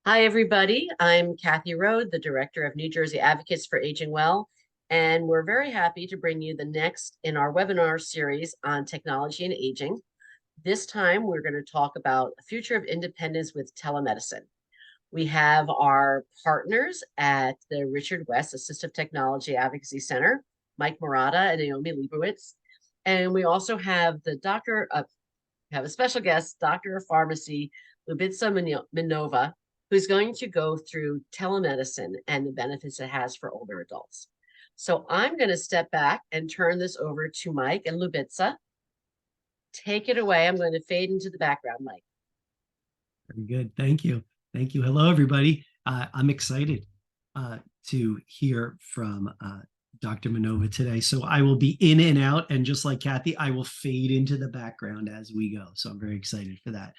Hi, everybody. I'm Kathy Rode, the Director of New Jersey Advocates for Aging Well, and we're very happy to bring you the next in our webinar series on technology and aging. This time, we're going to talk about the future of independence with telemedicine. We have our partners at the Richard West Assistive Technology Advocacy Center, Mike Murata and Naomi Leibowitz. And we also have have a special guest, Doctor of Pharmacy, Lubitsa Minova, who's going to go through telemedicine and the benefits it has for older adults. So I'm going to step back and turn this over to Mike and Lubitsa. Take it away. I'm going to fade into the background, Mike. Very good. Thank you. Thank you. Hello, everybody. I'm excited to hear from Dr. Minova today. So I will be in and out, and just like Kathy, I will fade into the background as we go. So I'm very excited for that.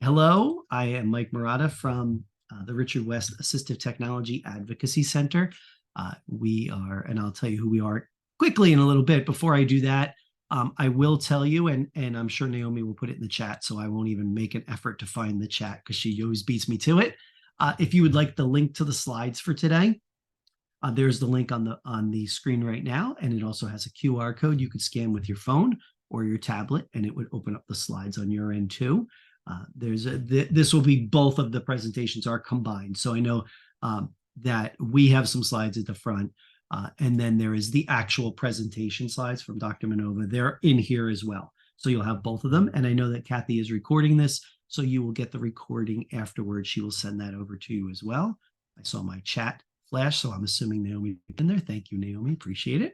Hello, I am Mike Murata from the Richard West Assistive Technology Advocacy Center. We are, and I'll tell you who we are quickly in a little bit. Before I do that, I will tell you, and I'm sure Naomi will put it in the chat, so I won't even make an effort to find the chat because she always beats me to it. If you would like the link to the slides for today, there's the link on the screen right now, and it also has a QR code you could scan with your phone or your tablet, and it would open up the slides on your end too. This will be both of the presentations are combined. So I know that we have some slides at the front, and then there is the actual presentation slides from Dr. Minova. They're in here as well. So you'll have both of them. And I know that Kathy is recording this, so you will get the recording afterwards. She will send that over to you as well. I saw my chat flash, so I'm assuming Naomi in there. Thank you, Naomi. Appreciate it.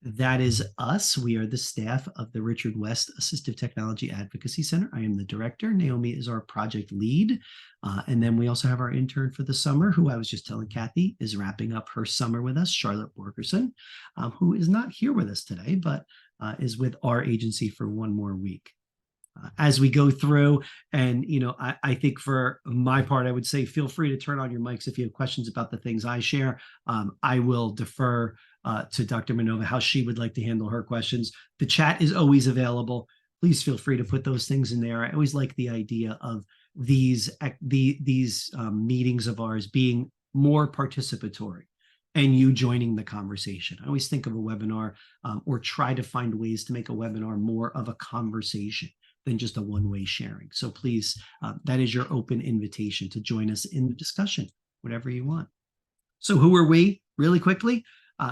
That is us. We are the staff of the Richard West Assistive Technology Advocacy Center. I am the director. Naomi is our project lead. And then we also have our intern for the summer, who I was just telling Kathy is wrapping up her summer with us, Charlotte Borgerson, who is not here with us today, but is with our agency for one more week. As we go through, and I think for my part, I would say feel free to turn on your mics if you have questions about the things I share. I will defer to Dr. Minova how she would like to handle her questions. The chat is always available. Please feel free to put those things in there. I always like the idea of these meetings of ours being more participatory and you joining the conversation. I always think of a webinar or try to find ways to make a webinar more of a conversation than just a one-way sharing. So please, that is your open invitation to join us in the discussion, whatever you want. So who are we? Really quickly,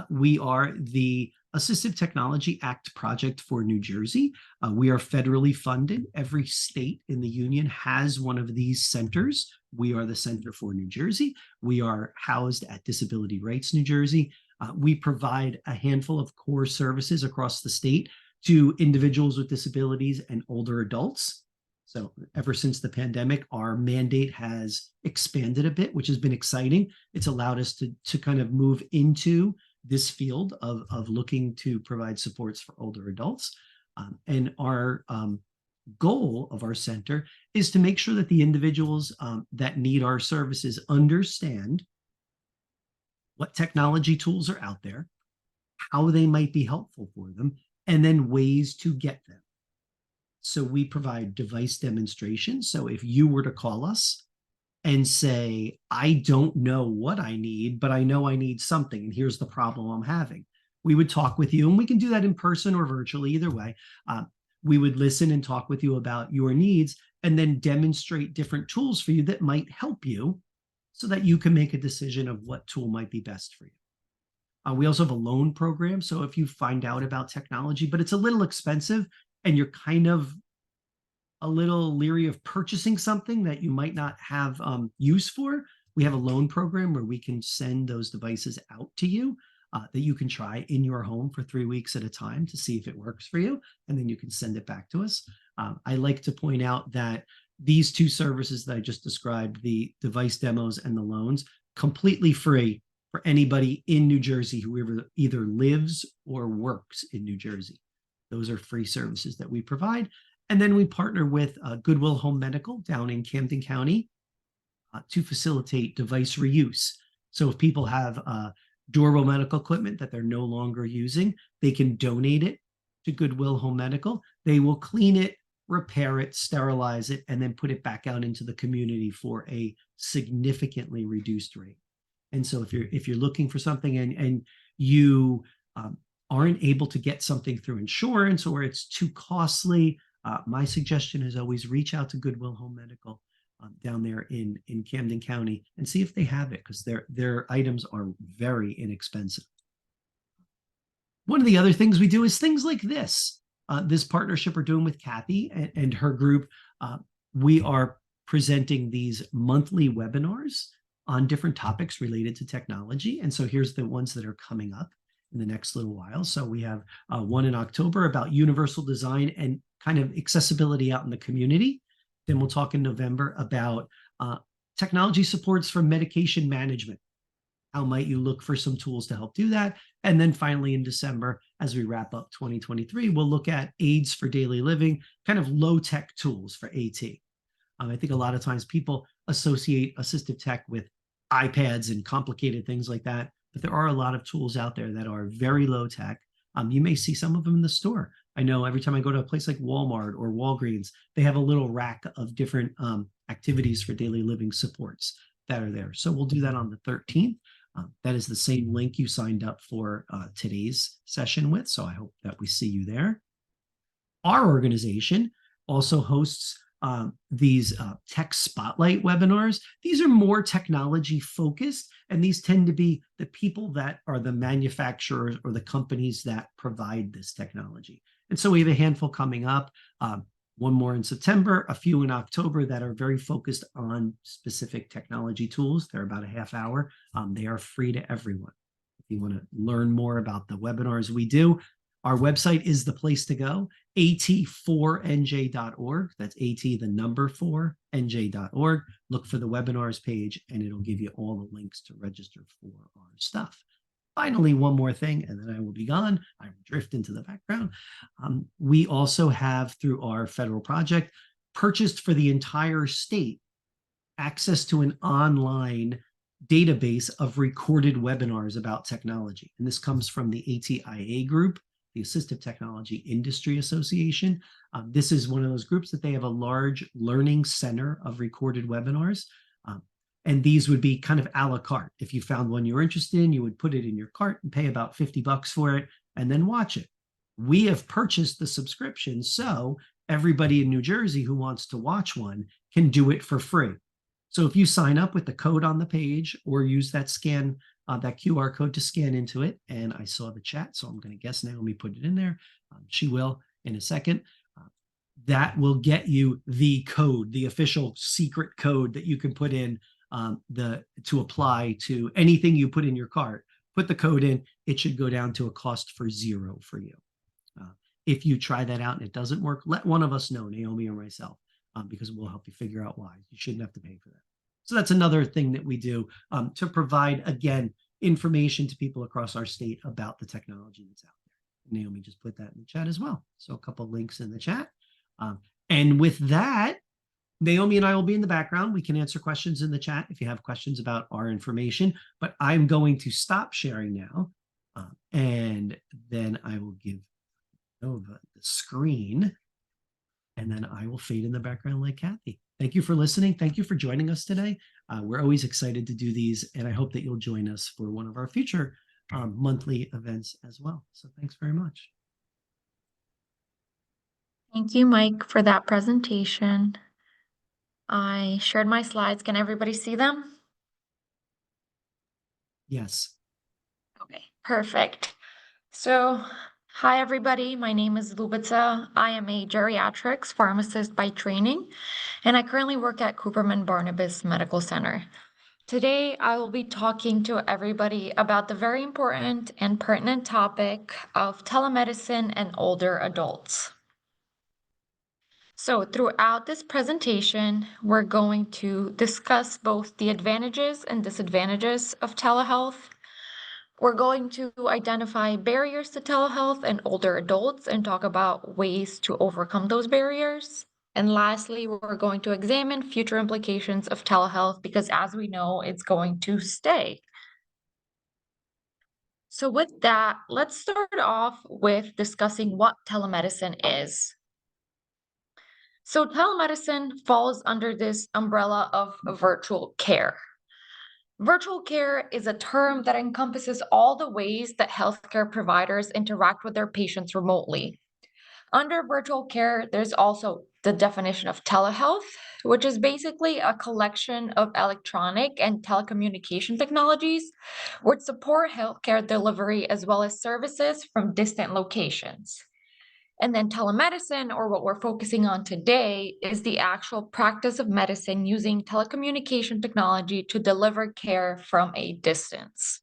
we are the Assistive Technology Act project for New Jersey. We are federally funded. Every state in the union has one of these centers. We are the Center for New Jersey. We are housed at Disability Rights New Jersey. We provide a handful of core services across the state to individuals with disabilities and older adults. So ever since the pandemic, our mandate has expanded a bit, which has been exciting. It's allowed us to kind of move into this field of looking to provide supports for older adults. And our goal of our center is to make sure that the individuals that need our services understand what technology tools are out there, how they might be helpful for them, and then ways to get them. So we provide device demonstrations. So if you were to call us and say, I don't know what I need, but I know I need something, and here's the problem I'm having, we would talk with you, and we can do that in person or virtually, either way. We would listen and talk with you about your needs and then demonstrate different tools for you that might help you so that you can make a decision of what tool might be best for you. We also have a loan program. So if you find out about technology, but it's a little expensive and you're kind of a little leery of purchasing something that you might not have use for, we have a loan program where we can send those devices out to you that you can try in your home for 3 weeks at a time to see if it works for you. And then you can send it back to us. I like to point out that these two services that I just described, the device demos and the loans, completely free for anybody in New Jersey who either lives or works in New Jersey. Those are free services that we provide. And then we partner with Goodwill Home Medical down in Camden County to facilitate device reuse. So if people have durable medical equipment that they're no longer using, they can donate it to Goodwill Home Medical. They will clean it, repair it, sterilize it, and then put it back out into the community for a significantly reduced rate. And so if you're looking for something and you aren't able to get something through insurance or it's too costly, my suggestion is always reach out to Goodwill Home Medical down there in Camden County and see if they have it, because their items are very inexpensive. One of the other things we do is things like this. This partnership we're doing with Kathy and her group. We are presenting these monthly webinars on different topics related to technology. And so here's the ones that are coming up in the next little while. So we have one in October about universal design and kind of accessibility out in the community. Then we'll talk in November about technology supports for medication management. How might you look for some tools to help do that? And then finally in December, as we wrap up 2023, we'll look at aids for daily living, kind of low-tech tools for AT. I think a lot of times people associate assistive tech with iPads and complicated things like that, but there are a lot of tools out there that are very low tech. You may see some of them in the store. I know every time I go to a place like Walmart or Walgreens, they have a little rack of different activities for daily living supports that are there. So we'll do that on the 13th. That is the same link you signed up for today's session with. So I hope that we see you there. Our organization also hosts these tech spotlight webinars. These are more technology focused, and these tend to be the people that are the manufacturers or the companies that provide this technology. And so we have a handful coming up, one more in September, a few in October that are very focused on specific technology tools. They're about a half hour. They are free to everyone. If you want to learn more about the webinars we do, our website is the place to go, at4nj.org. That's AT, the number 4, nj.org. Look for the webinars page, and it'll give you all the links to register for our stuff. Finally, one more thing, and then I will be gone. I will drift into the background. We also have, through our federal project, purchased for the entire state access to an online database of recorded webinars about technology. And this comes from the ATIA group, the Assistive Technology Industry Association. This is one of those groups that they have a large learning center of recorded webinars. And these would be kind of a la carte. If you found one you were interested in, you would put it in your cart and pay about $50 for it and then watch it. We have purchased the subscription, so everybody in New Jersey who wants to watch one can do it for free. So if you sign up with the code on the page or use that scan, that QR code to scan into it, and I saw the chat, so I'm going to guess Naomi put it in there. She will in a second. That will get you the code, the official secret code that you can put in to apply to anything you put in your cart. Put the code in, it should go down to a cost for $0 for you. If you try that out and it doesn't work, let one of us know, Naomi or myself, because we'll help you figure out why. You shouldn't have to pay for that. So that's another thing that we do to provide, again, information to people across our state about the technology that's out there. Naomi just put that in the chat as well. So a couple of links in the chat. And with that, Naomi and I will be in the background. We can answer questions in the chat if you have questions about our information, but I'm going to stop sharing now. And then I will give Nova the screen, and then I will fade in the background like Kathy. Thank you for listening. Thank you for joining us today. We're always excited to do these, and I hope that you'll join us for one of our future monthly events as well. So thanks very much. Thank you, Mike, for that presentation. I shared my slides. Can everybody see them? Yes. Okay, perfect. So, hi everybody. My name is Lubica. I am a geriatrics pharmacist by training, and I currently work at Cooperman Barnabas Medical Center. Today, I will be talking to everybody about the very important and pertinent topic of telemedicine and older adults. So throughout this presentation, we're going to discuss both the advantages and disadvantages of telehealth. We're going to identify barriers to telehealth in older adults and talk about ways to overcome those barriers. And lastly, we're going to examine future implications of telehealth because, as we know, it's going to stay. So with that, let's start off with discussing what telemedicine is. So telemedicine falls under this umbrella of virtual care. Virtual care is a term that encompasses all the ways that healthcare providers interact with their patients remotely. Under virtual care, there's also the definition of telehealth, which is basically a collection of electronic and telecommunication technologies which support healthcare delivery as well as services from distant locations. And then telemedicine, or what we're focusing on today, is the actual practice of medicine using telecommunication technology to deliver care from a distance.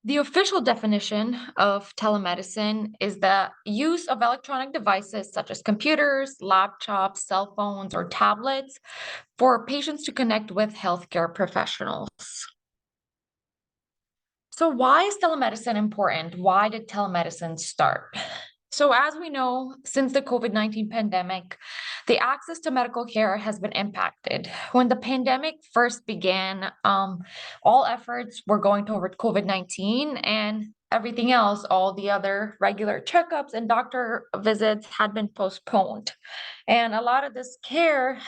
The official definition of telemedicine is the use of electronic devices such as computers, laptops, cell phones, or tablets for patients to connect with healthcare professionals. So why is telemedicine important? Why did telemedicine start? So as we know, since the COVID-19 pandemic, the access to medical care has been impacted. When the pandemic first began, all efforts were going toward COVID-19 and everything else, all the other regular checkups and doctor visits had been postponed. And a lot of this care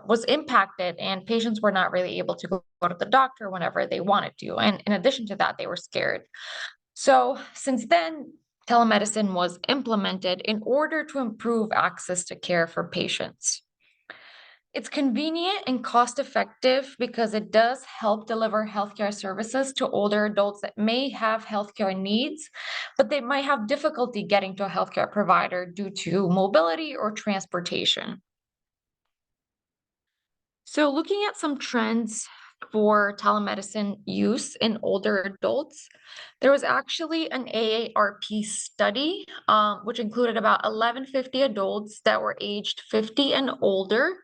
was impacted, and patients were not really able to go to the doctor whenever they wanted to. And in addition to that, they were scared. So, since then, telemedicine was implemented in order to improve access to care for patients. It's convenient and cost effective because it does help deliver healthcare services to older adults that may have healthcare needs, but they might have difficulty getting to a healthcare provider due to mobility or transportation. So, looking at some trends for telemedicine use in older adults, there was actually an AARP study, which included about 1150 adults that were aged 50 and older.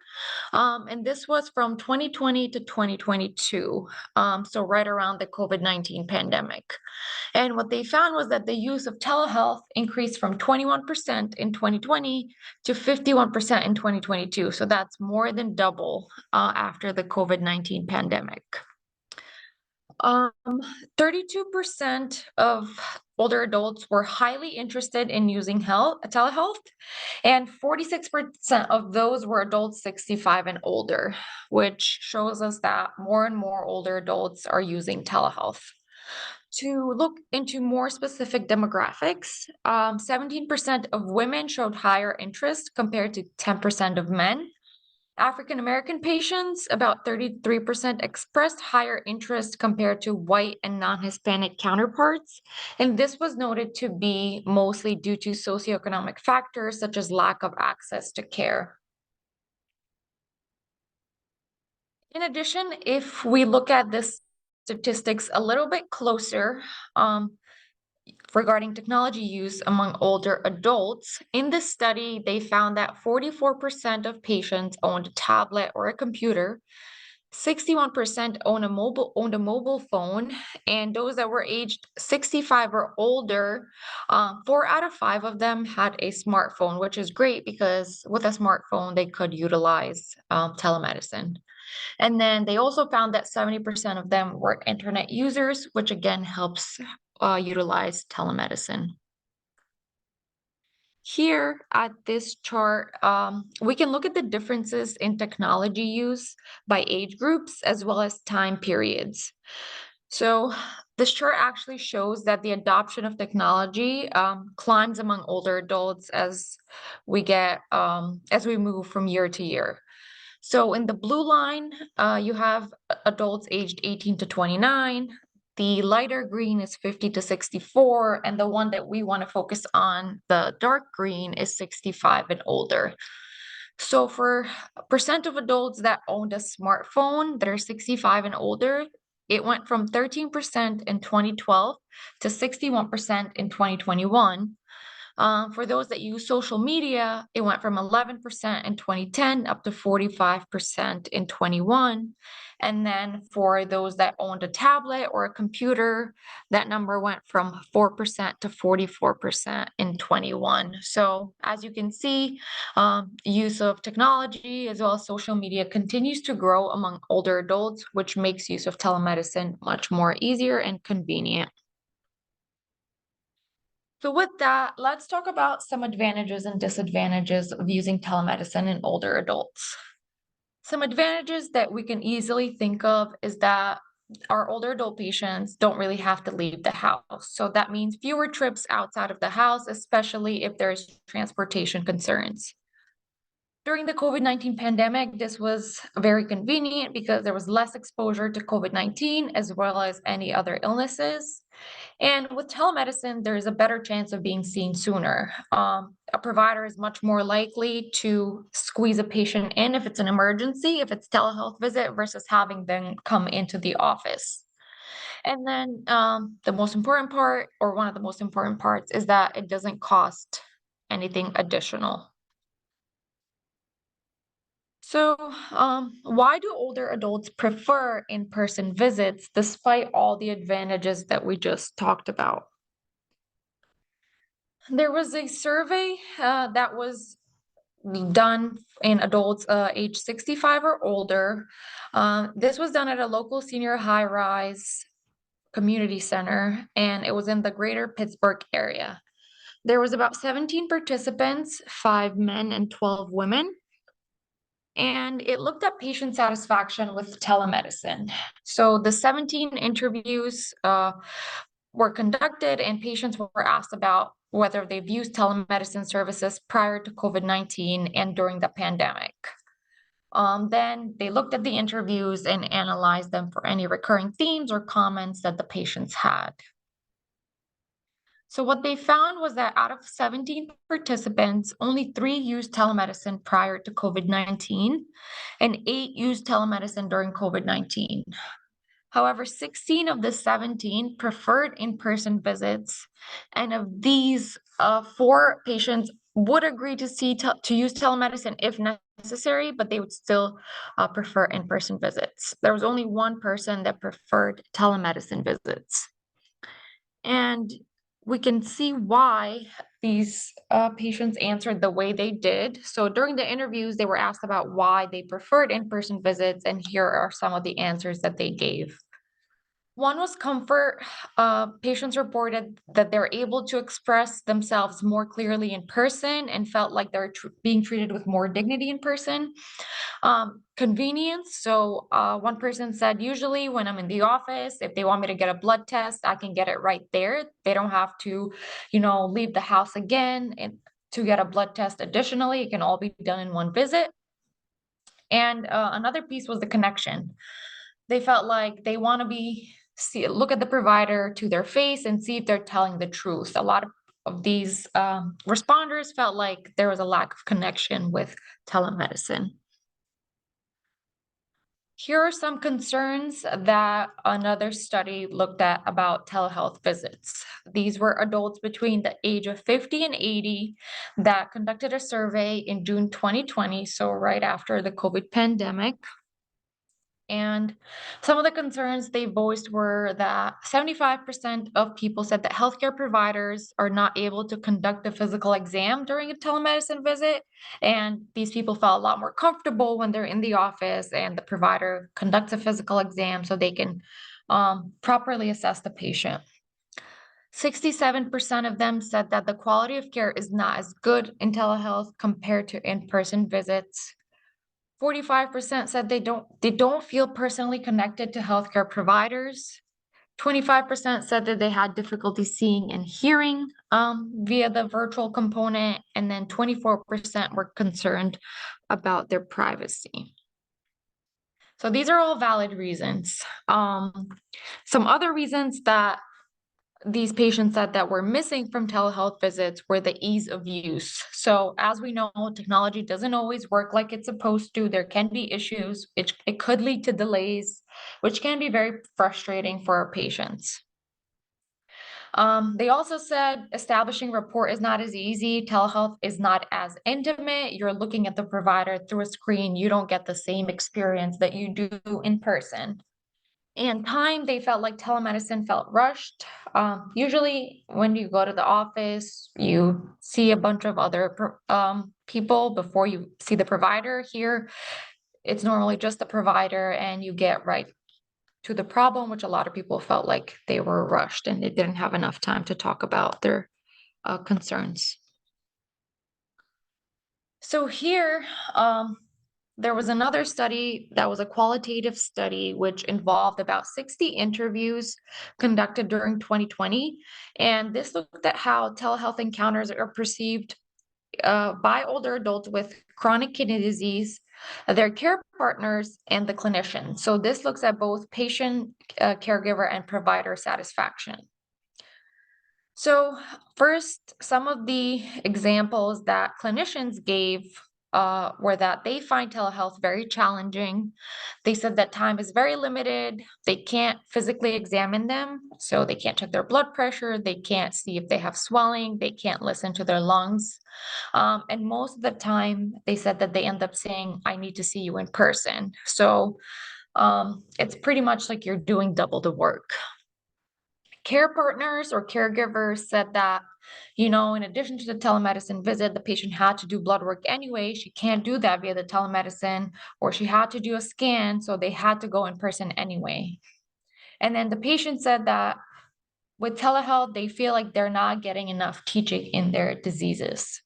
And this was from 2020 to 2022, so right around the COVID-19 pandemic. And what they found was that the use of telehealth increased from 21% in 2020 to 51% in 2022. So that's more than double after the COVID-19 pandemic. 32% of older adults were highly interested in using telehealth, and 46% of those were adults 65 and older, which shows us that more and more older adults are using telehealth. To look into more specific demographics, 17% of women showed higher interest compared to 10% of men. African American patients, about 33% expressed higher interest compared to white and non-Hispanic counterparts. And this was noted to be mostly due to socioeconomic factors such as lack of access to care. In addition, if we look at this statistics a little bit closer, regarding technology use among older adults, in this study, they found that 44% of patients owned a tablet or a computer, 61% owned a mobile phone, and those that were aged 65 or older, 4 out of 5 of them had a smartphone, which is great because with a smartphone, they could utilize telemedicine. And then they also found that 70% of them were internet users, which again helps utilize telemedicine. Here at this chart, we can look at the differences in technology use by age groups as well as time periods. So this chart actually shows that the adoption of technology climbs among older adults as we move from year to year. So in the blue line, you have adults aged 18 to 29. The lighter green is 50 to 64, and the one that we want to focus on, the dark green, is 65 and older. So for percent of adults that owned a smartphone that are 65 and older, it went from 13% in 2012 to 61% in 2021. For those that use social media, it went from 11% in 2010 up to 45% in 21. And then for those that owned a tablet or a computer, that number went from 4% to 44% in 21. So as you can see, use of technology as well as social media continues to grow among older adults, which makes use of telemedicine much more easier and convenient. So with that, let's talk about some advantages and disadvantages of using telemedicine in older adults. Some advantages that we can easily think of is that our older adult patients don't really have to leave the house. So that means fewer trips outside of the house, especially if there's transportation concerns. During the COVID-19 pandemic, this was very convenient because there was less exposure to COVID-19 as well as any other illnesses. And with telemedicine, there's a better chance of being seen sooner. A provider is much more likely to squeeze a patient in if it's an emergency, if it's telehealth visit versus having them come into the office. And then the most important part, or one of the most important parts, is that it doesn't cost anything additional. So, why do older adults prefer in-person visits despite all the advantages that we just talked about? There was a survey that was done in adults age 65 or older. This was done at a local senior high-rise community center, and it was in the greater Pittsburgh area. There was about 17 participants, 5 men and 12 women, and it looked at patient satisfaction with telemedicine. So the 17 interviews were conducted, and patients were asked about whether they've used telemedicine services prior to COVID-19 and during the pandemic. Then they looked at the interviews and analyzed them for any recurring themes or comments that the patients had. So what they found was that out of 17 participants, only 3 used telemedicine prior to COVID-19, and 8 used telemedicine during COVID-19. However, 16 of the 17 preferred in-person visits, and of these, 4 patients would agree to use telemedicine if necessary, but they would still prefer in-person visits. There was only 1 person that preferred telemedicine visits. And we can see why these patients answered the way they did. So during the interviews, they were asked about why they preferred in-person visits, and here are some of the answers that they gave. One was comfort. Patients reported that they're able to express themselves more clearly in person and felt like they're being treated with more dignity in person. Convenience. So one person said, usually when I'm in the office, if they want me to get a blood test, I can get it right there. They don't have to, leave the house again and to get a blood test. Additionally, it can all be done in one visit. And another piece was the connection. They felt like they want to look at the provider to their face and see if they're telling the truth. A lot of these responders felt like there was a lack of connection with telemedicine. Here are some concerns that another study looked at about telehealth visits. These were adults between the age of 50 and 80 that conducted a survey in June 2020, so right after the COVID pandemic. And some of the concerns they voiced were that 75% of people said that healthcare providers are not able to conduct a physical exam during a telemedicine visit. And these people felt a lot more comfortable when they're in the office and the provider conducts a physical exam so they can properly assess the patient. 67% of them said that the quality of care is not as good in telehealth compared to in-person visits. 45% said they don't feel personally connected to healthcare providers. 25% said that they had difficulty seeing and hearing via the virtual component, and then 24% were concerned about their privacy. So these are all valid reasons. Some other reasons that these patients said that were missing from telehealth visits were the ease of use. So as we know, technology doesn't always work like it's supposed to. There can be issues. It could lead to delays, which can be very frustrating for our patients. They also said establishing rapport is not as easy. Telehealth is not as intimate. You're looking at the provider through a screen. You don't get the same experience that you do in person. And time, they felt like telemedicine felt rushed. Usually when you go to the office, you see a bunch of other people before you see the provider. Here, it's normally just the provider and you get right to the problem, which a lot of people felt like they were rushed and they didn't have enough time to talk about their concerns. So here, there was another study that was a qualitative study which involved about 60 interviews conducted during 2020. And this looked at how telehealth encounters are perceived by older adults with chronic kidney disease, their care partners, and the clinician. So this looks at both patient, caregiver, and provider satisfaction. So first, some of the examples that clinicians gave were that they find telehealth very challenging. They said that time is very limited. They can't physically examine them, so they can't check their blood pressure. They can't see if they have swelling. They can't listen to their lungs. And most of the time, they said that they end up saying, I need to see you in person. So it's pretty much like you're doing double the work. Care partners or caregivers said that, in addition to the telemedicine visit, the patient had to do blood work anyway. She can't do that via the telemedicine, or she had to do a scan, so they had to go in person anyway. And then the patient said that with telehealth, they feel like they're not getting enough teaching in their diseases.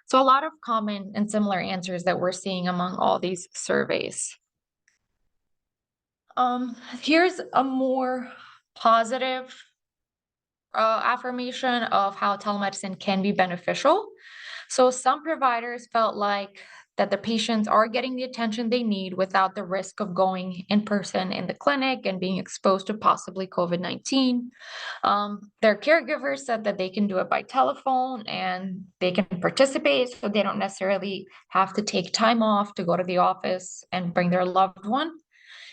So a lot of common and similar answers that we're seeing among all these surveys. Here's a more positive affirmation of how telemedicine can be beneficial. So some providers felt like that the patients are getting the attention they need without the risk of going in person in the clinic and being exposed to possibly COVID-19. Their caregivers said that they can do it by telephone and they can participate, so they don't necessarily have to take time off to go to the office and bring their loved one.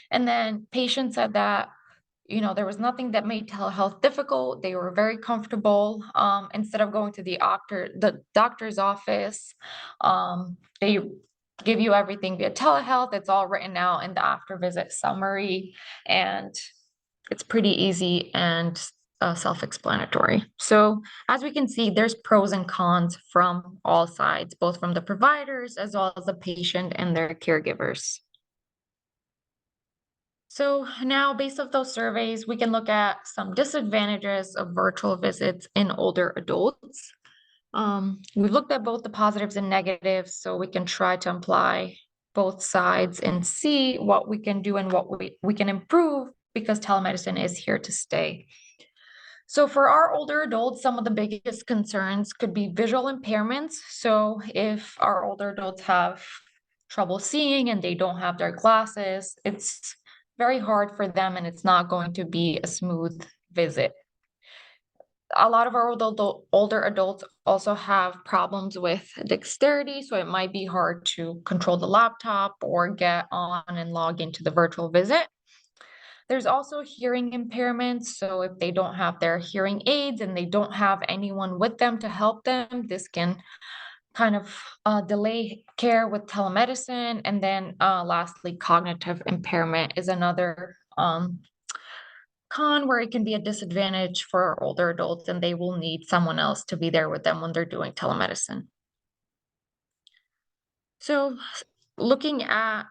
And then patients said that there was nothing that made telehealth difficult. They were very comfortable. Instead of going to the doctor's office, they give you everything via telehealth. It's all written out in the after visit summary, and it's pretty easy and self-explanatory. So as we can see, there's pros and cons from all sides, both from the providers as well as the patient and their caregivers. So now, based off those surveys, we can look at some disadvantages of virtual visits in older adults. We've looked at both the positives and negatives, so we can try to apply both sides and see what we can do and what we can improve, because telemedicine is here to stay. So for our older adults, some of the biggest concerns could be visual impairments. So if our older adults have trouble seeing and they don't have their glasses, it's very hard for them and it's not going to be a smooth visit. A lot of our older adults also have problems with dexterity, so it might be hard to control the laptop or get on and log into the virtual visit. There's also hearing impairments, so if they don't have their hearing aids and they don't have anyone with them to help them, this can kind of delay care with telemedicine. And then lastly, cognitive impairment is another con where it can be a disadvantage for older adults and they will need someone else to be there with them when they're doing telemedicine. So looking at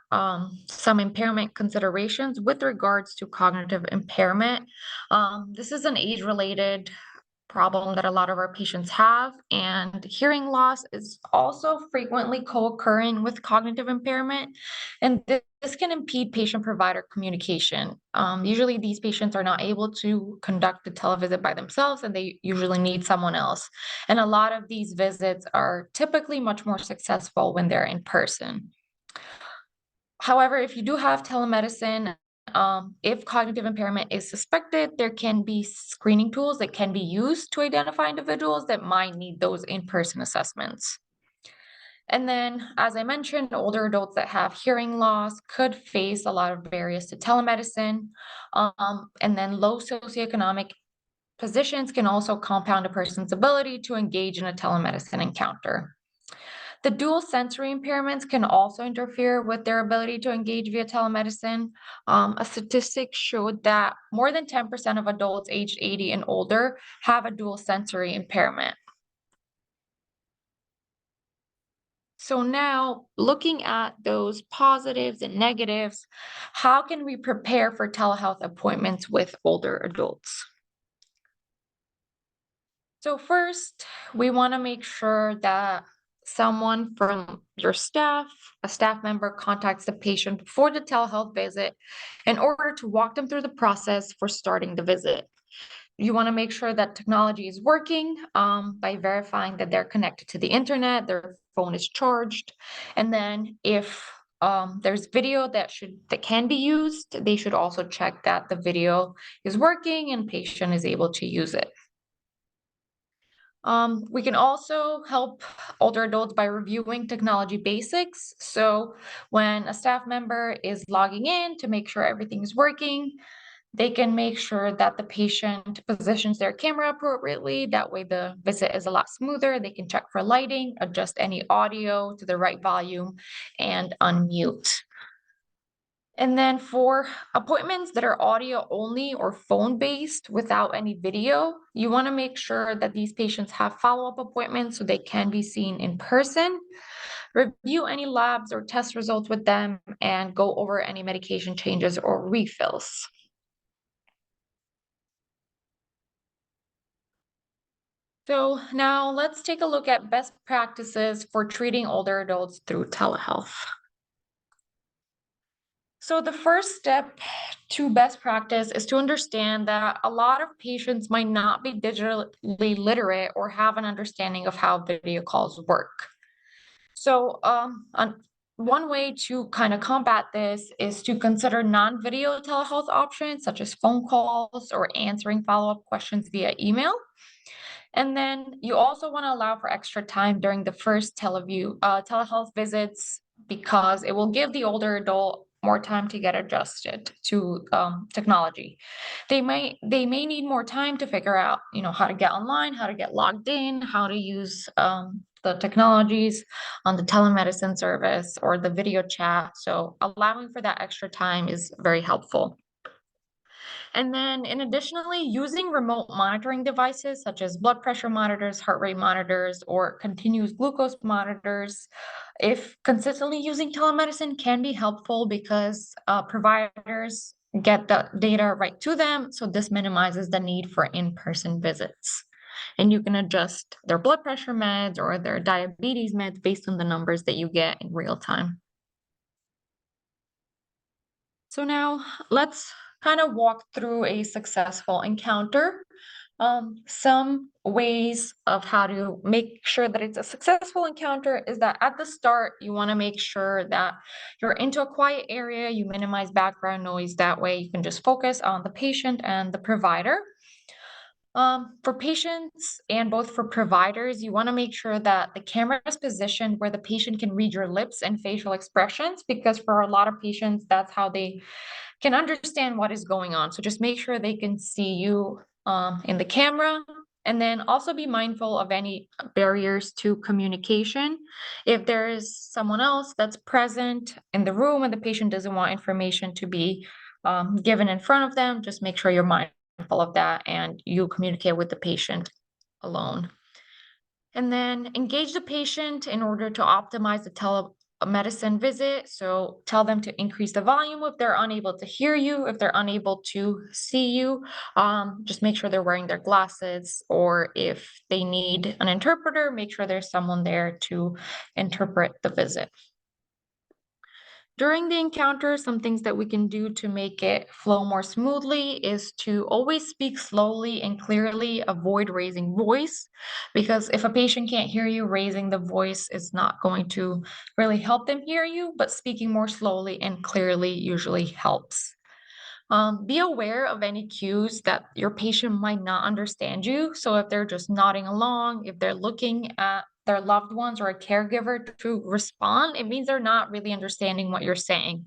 some impairment considerations with regards to cognitive impairment, this is an age-related problem that a lot of our patients have, and hearing loss is also frequently co-occurring with cognitive impairment, and this can impede patient-provider communication. Usually these patients are not able to conduct a televisit by themselves, and they usually need someone else. And a lot of these visits are typically much more successful when they're in person. However, if you do have telemedicine, if cognitive impairment is suspected, there can be screening tools that can be used to identify individuals that might need those in-person assessments. And then, as I mentioned, older adults that have hearing loss could face a lot of barriers to telemedicine. And then low socioeconomic positions can also compound a person's ability to engage in a telemedicine encounter. The dual sensory impairments can also interfere with their ability to engage via telemedicine. A statistic showed that more than 10% of adults aged 80 and older have a dual sensory impairment. So now, looking at those positives and negatives, how can we prepare for telehealth appointments with older adults? So first, we want to make sure that someone from your staff, a staff member, contacts the patient before the telehealth visit in order to walk them through the process for starting the visit. You want to make sure that technology is working by verifying that they're connected to the internet, their phone is charged, and then if there's video that can be used, they should also check that the video is working and patient is able to use it. We can also help older adults by reviewing technology basics. So when a staff member is logging in to make sure everything is working, they can make sure that the patient positions their camera appropriately. That way the visit is a lot smoother. They can check for lighting, adjust any audio to the right volume, and unmute. And then for appointments that are audio only or phone based without any video, you want to make sure that these patients have follow-up appointments so they can be seen in person. Review any labs or test results with them and go over any medication changes or refills. So now let's take a look at best practices for treating older adults through telehealth. So the first step to best practice is to understand that a lot of patients might not be digitally literate or have an understanding of how video calls work. So one way to kind of combat this is to consider non-video telehealth options such as phone calls or answering follow-up questions via email. And then you also want to allow for extra time during the first telehealth visits because it will give the older adult more time to get adjusted to technology. They may need more time to figure out, how to get online, how to get logged in, how to use the technologies on the telemedicine service or the video chat. So allowing for that extra time is very helpful. And then additionally, using remote monitoring devices such as blood pressure monitors, heart rate monitors, or continuous glucose monitors, if consistently using telemedicine can be helpful because providers get the data right to them. So this minimizes the need for in-person visits. And you can adjust their blood pressure meds or their diabetes meds based on the numbers that you get in real time. So now let's kind of walk through a successful encounter. Some ways of how to make sure that it's a successful encounter is that at the start, you want to make sure that you're into a quiet area, you minimize background noise. That way you can just focus on the patient and the provider. For patients and both for providers, you want to make sure that the camera is positioned where the patient can read your lips and facial expressions, because for a lot of patients, that's how they can understand what is going on. So just make sure they can see you in the camera. And then also be mindful of any barriers to communication. If there is someone else that's present in the room and the patient doesn't want information to be given in front of them, just make sure you're mindful of that and you communicate with the patient alone. And then engage the patient in order to optimize the telemedicine visit. So tell them to increase the volume if they're unable to hear you, if they're unable to see you. Just make sure they're wearing their glasses, or if they need an interpreter, make sure there's someone there to interpret the visit. During the encounter, some things that we can do to make it flow more smoothly is to always speak slowly and clearly, avoid raising voice, because if a patient can't hear you, raising the voice is not going to really help them hear you, but speaking more slowly and clearly usually helps. Be aware of any cues that your patient might not understand you. So if they're just nodding along, if they're looking at their loved ones or a caregiver to respond, it means they're not really understanding what you're saying.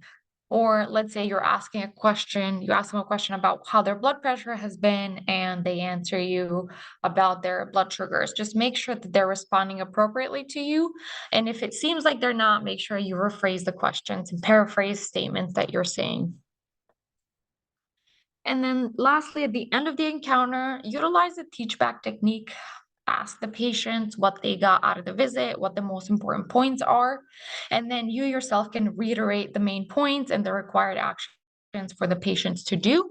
Or let's say you're asking a question, you ask them a question about how their blood pressure has been, and they answer you about their blood sugars. Just make sure that they're responding appropriately to you. And if it seems like they're not, make sure you rephrase the questions and paraphrase statements that you're saying. And then lastly, at the end of the encounter, utilize the teach back technique. Ask the patients what they got out of the visit, what the most important points are, and then you yourself can reiterate the main points and the required actions for the patients to do.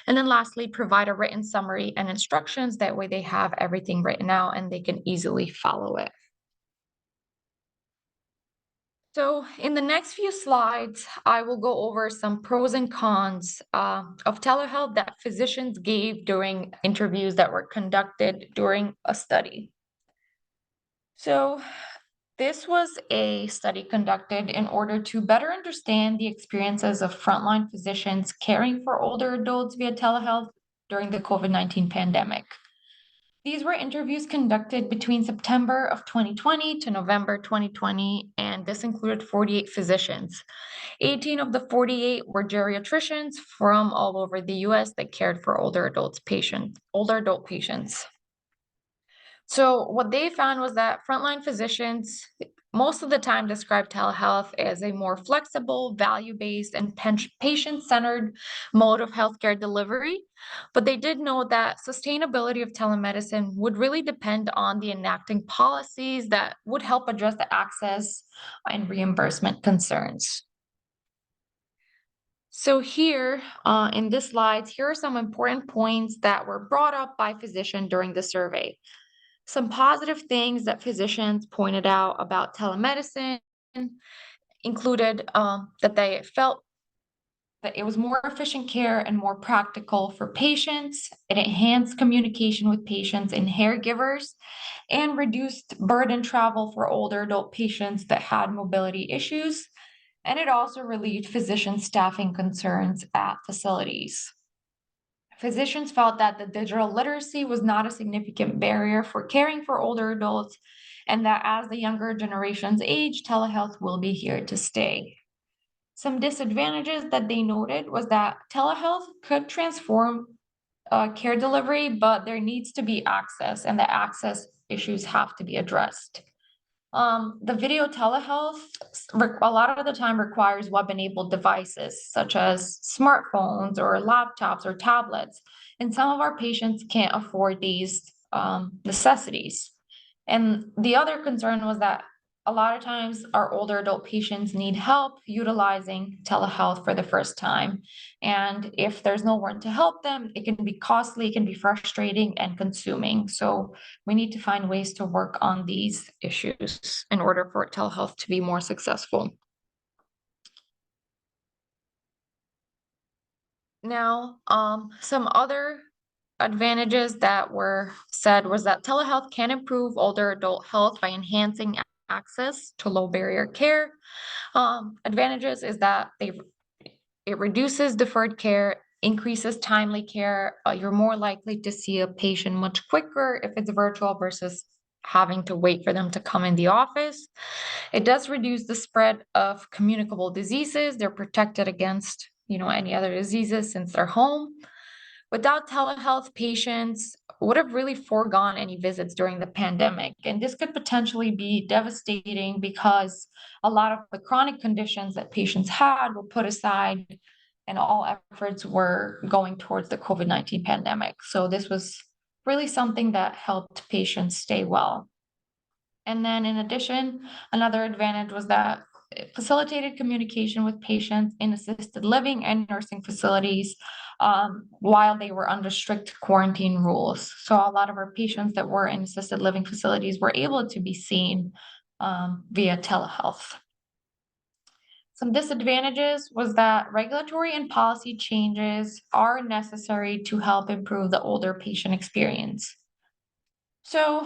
And then lastly, provide a written summary and instructions. That way they have everything written out and they can easily follow it. So in the next few slides, I will go over some pros and cons of telehealth that physicians gave during interviews that were conducted during a study. So this was a study conducted in order to better understand the experiences of frontline physicians caring for older adults via telehealth during the COVID-19 pandemic. These were interviews conducted between September of 2020 to November 2020, and this included 48 physicians. 18 of the 48 were geriatricians from all over the US that cared for older adult patients. So what they found was that frontline physicians most of the time described telehealth as a more flexible, value-based, and patient-centered mode of healthcare delivery. But they did know that sustainability of telemedicine would really depend on the enacting policies that would help address the access and reimbursement concerns. So here in this slides, here are some important points that were brought up by physicians during the survey. Some positive things that physicians pointed out about telemedicine included that they felt that it was more efficient care and more practical for patients. It enhanced communication with patients and caregivers and reduced burden travel for older adult patients that had mobility issues. And it also relieved physician staffing concerns at facilities. Physicians felt that the digital literacy was not a significant barrier for caring for older adults, and that as the younger generations age, telehealth will be here to stay. Some disadvantages that they noted was that telehealth could transform care delivery, but there needs to be access, and the access issues have to be addressed. The video telehealth a lot of the time requires web-enabled devices such as smartphones or laptops or tablets, and some of our patients can't afford these necessities. And the other concern was that a lot of times our older adult patients need help utilizing telehealth for the first time. And if there's no one to help them, it can be costly, it can be frustrating and consuming. So we need to find ways to work on these issues in order for telehealth to be more successful. Now, some other advantages that were said was that telehealth can improve older adult health by enhancing access to low barrier care. Advantages is that it reduces deferred care, increases timely care. You're more likely to see a patient much quicker if it's virtual versus having to wait for them to come in the office. It does reduce the spread of communicable diseases. They're protected against, any other diseases since they're home. Without telehealth, patients would have really foregone any visits during the pandemic. And this could potentially be devastating because a lot of the chronic conditions that patients had were put aside and all efforts were going towards the COVID-19 pandemic. So this was really something that helped patients stay well. And then in addition, another advantage was that it facilitated communication with patients in assisted living and nursing facilities while they were under strict quarantine rules. So a lot of our patients that were in assisted living facilities were able to be seen via telehealth. Some disadvantages was that regulatory and policy changes are necessary to help improve the older patient experience. So,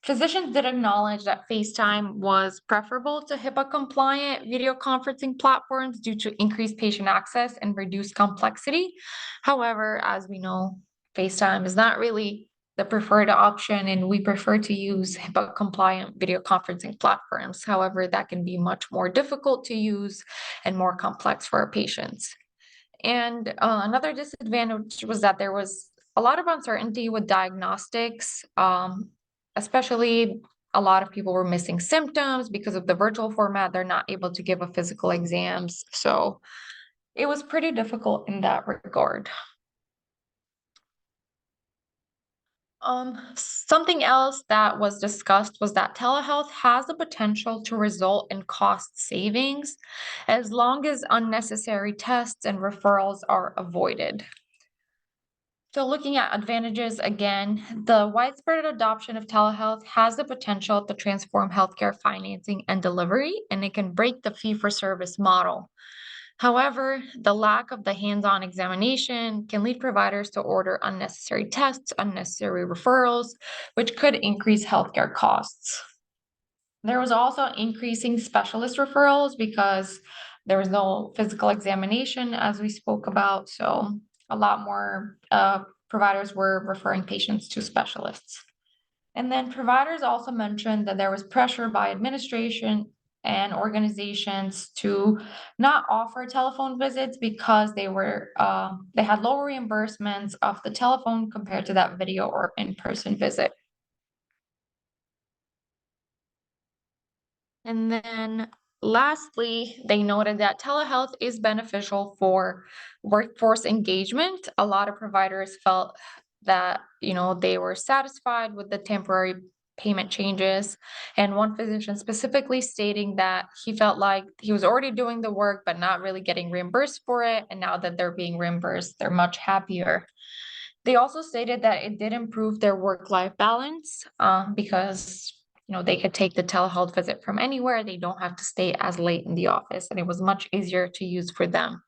physicians did acknowledge that FaceTime was preferable to HIPAA-compliant video conferencing platforms due to increased patient access and reduced complexity. However, as we know, FaceTime is not really the preferred option, and we prefer to use HIPAA-compliant video conferencing platforms. However, that can be much more difficult to use and more complex for our patients. And another disadvantage was that there was a lot of uncertainty with diagnostics, especially a lot of people were missing symptoms because of the virtual format. They're not able to give a physical exams. So it was pretty difficult in that regard. Something else that was discussed was that telehealth has the potential to result in cost savings as long as unnecessary tests and referrals are avoided. So looking at advantages again, the widespread adoption of telehealth has the potential to transform healthcare financing and delivery, and it can break the fee-for-service model. However, the lack of the hands-on examination can lead providers to order unnecessary tests, unnecessary referrals, which could increase healthcare costs. There was also increasing specialist referrals because there was no physical examination, as we spoke about. So a lot more providers were referring patients to specialists. And then providers also mentioned that there was pressure by administration and organizations to not offer telephone visits because they had lower reimbursements of the telephone compared to that video or in-person visit. And then lastly, they noted that telehealth is beneficial for workforce engagement. A lot of providers felt that, they were satisfied with the temporary payment changes. And one physician specifically stating that he felt like he was already doing the work, but not really getting reimbursed for it. And now that they're being reimbursed, they're much happier. They also stated that it did improve their work-life balance because they could take the telehealth visit from anywhere. They don't have to stay as late in the office, and it was much easier to use for them.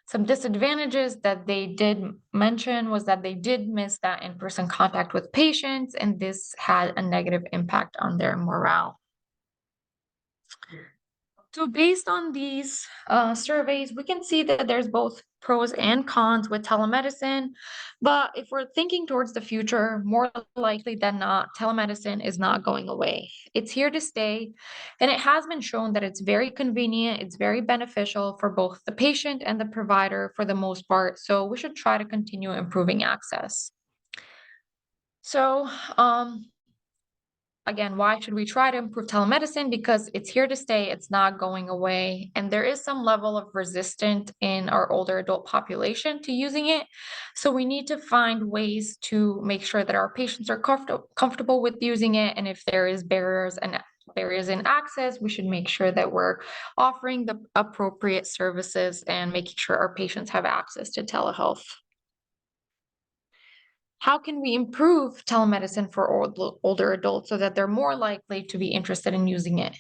Some disadvantages that they did mention was that they did miss that in-person contact with patients, and this had a negative impact on their morale. So based on these surveys, we can see that there's both pros and cons with telemedicine. But if we're thinking towards the future, more likely than not, telemedicine is not going away. It's here to stay. And it has been shown that it's very convenient. It's very beneficial for both the patient and the provider for the most part. So we should try to continue improving access. So, again, why should we try to improve telemedicine? Because it's here to stay, it's not going away. And there is some level of resistance in our older adult population to using it. So we need to find ways to make sure that our patients are comfortable with using it. And if there is barriers in access, we should make sure that we're offering the appropriate services and making sure our patients have access to telehealth. How can we improve telemedicine for older adults so that they're more likely to be interested in using it?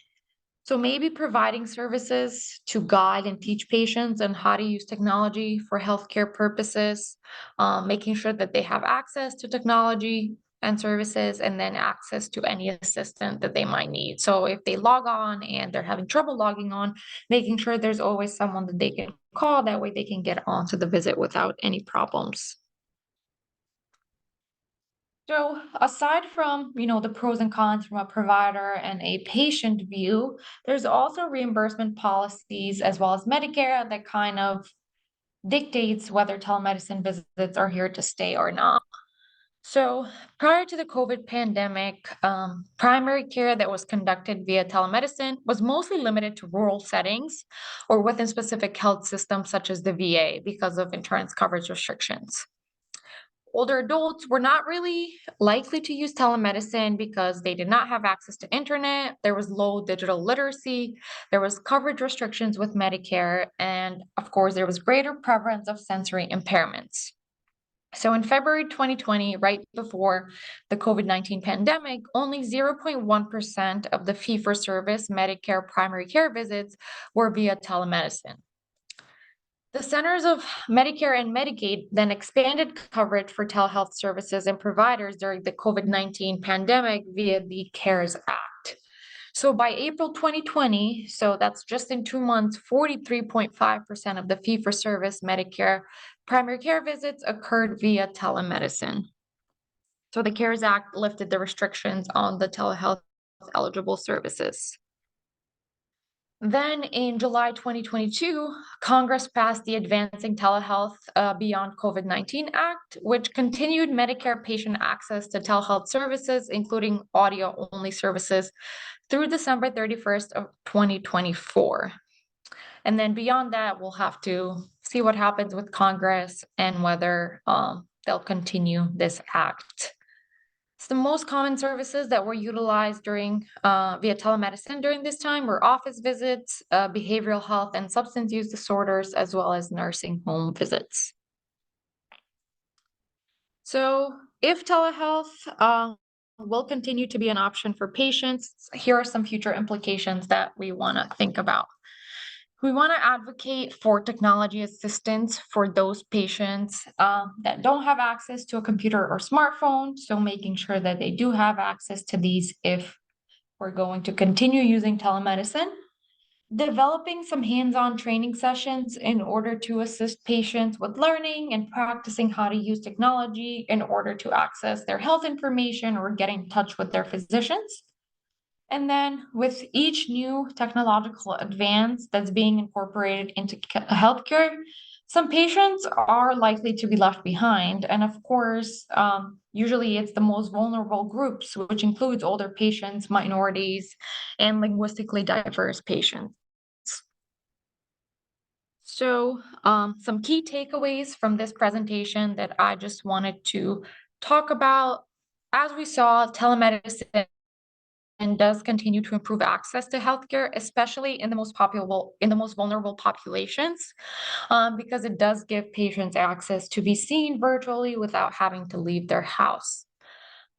So maybe providing services to guide and teach patients on how to use technology for healthcare purposes, making sure that they have access to technology and services, and then access to any assistant that they might need. So if they log on and they're having trouble logging on, making sure there's always someone that they can call, that way they can get onto the visit without any problems. So aside from, the pros and cons from a provider and a patient view, there's also reimbursement policies as well as Medicare that kind of dictates whether telemedicine visits are here to stay or not. So prior to the COVID pandemic, primary care that was conducted via telemedicine was mostly limited to rural settings or within specific health systems such as the VA because of insurance coverage restrictions. Older adults were not really likely to use telemedicine because they did not have access to internet. There was low digital literacy. There was coverage restrictions with Medicare. And of course, there was greater prevalence of sensory impairments. So in February 2020, right before the COVID-19 pandemic, only 0.1% of the fee-for-service Medicare primary care visits were via telemedicine. The Centers of Medicare and Medicaid then expanded coverage for telehealth services and providers during the COVID-19 pandemic via the CARES Act. So by April 2020, so that's just in 2 months, 43.5% of the fee-for-service Medicare primary care visits occurred via telemedicine. So the CARES Act lifted the restrictions on the telehealth eligible services. Then in July 2022, Congress passed the Advancing Telehealth Beyond COVID-19 Act, which continued Medicare patient access to telehealth services, including audio-only services, through December 31st of 2024. And then beyond that, we'll have to see what happens with Congress and whether they'll continue this act. The most common services that were utilized during via telemedicine during this time were office visits, behavioral health and substance use disorders, as well as nursing home visits. So if telehealth will continue to be an option for patients, here are some future implications that we want to think about. We want to advocate for technology assistance for those patients that don't have access to a computer or smartphone. So making sure that they do have access to these if we're going to continue using telemedicine. Developing some hands-on training sessions in order to assist patients with learning and practicing how to use technology in order to access their health information or get in touch with their physicians. And then with each new technological advance that's being incorporated into healthcare, some patients are likely to be left behind. And of course, usually it's the most vulnerable groups, which includes older patients, minorities, and linguistically diverse patients. So some key takeaways from this presentation that I just wanted to talk about. As we saw, telemedicine and does continue to improve access to healthcare, especially in the most vulnerable populations, because it does give patients access to be seen virtually without having to leave their house.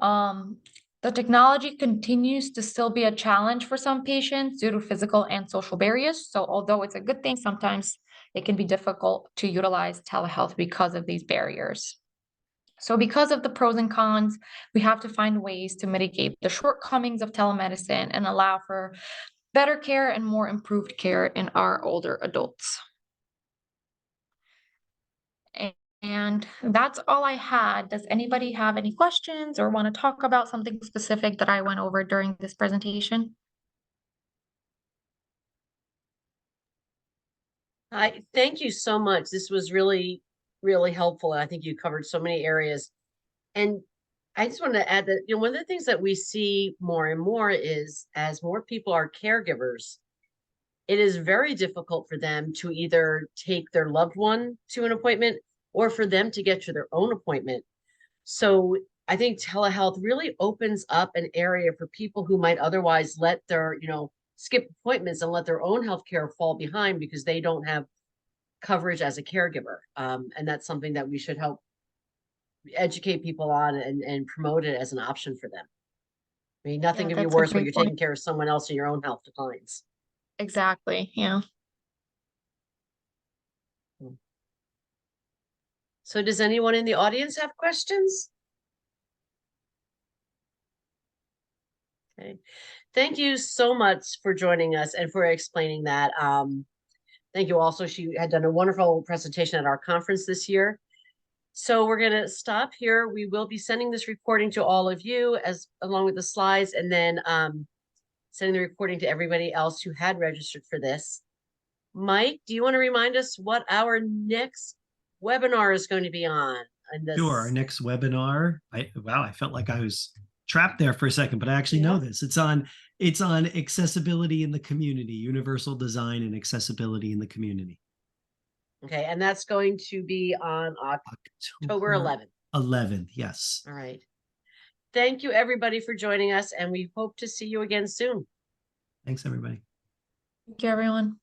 The technology continues to still be a challenge for some patients due to physical and social barriers. So although it's a good thing, sometimes it can be difficult to utilize telehealth because of these barriers. So because of the pros and cons, we have to find ways to mitigate the shortcomings of telemedicine and allow for better care and more improved care in our older adults. And that's all I had. Does anybody have any questions or want to talk about something specific that I went over during this presentation? Thank you so much. This was really, really helpful. And I think you covered so many areas. And I just want to add that, one of the things that we see more and more is as more people are caregivers, it is very difficult for them to either take their loved one to an appointment or for them to get to their own appointment. So I think telehealth really opens up an area for people who might otherwise let their, skip appointments and let their own healthcare fall behind because they don't have coverage as a caregiver. And that's something that we should help educate people on and promote it as an option for them. I mean, nothing Yeah, could be that's a worse when great you're point. taking care of someone else and your own health declines. Exactly. Yeah. So does anyone in the audience have questions? Okay. Thank you so much for joining us and for explaining that. Thank you also. She had done a wonderful presentation at our conference this year. So we're going to stop here. We will be sending this recording to all of you along with the slides, and then sending the recording to everybody else who had registered for this. Mike, do you want to remind us what our next webinar is going to be on? Sure. Our next webinar. I felt like I was trapped there for a second, but I actually know this. It's on accessibility in the community, universal design and accessibility in the community. Okay, and that's going to be on October 11th. 11th, yes. All right. Thank you, everybody, for joining us, and we hope to see you again soon. Thanks, everybody. Thank you, everyone.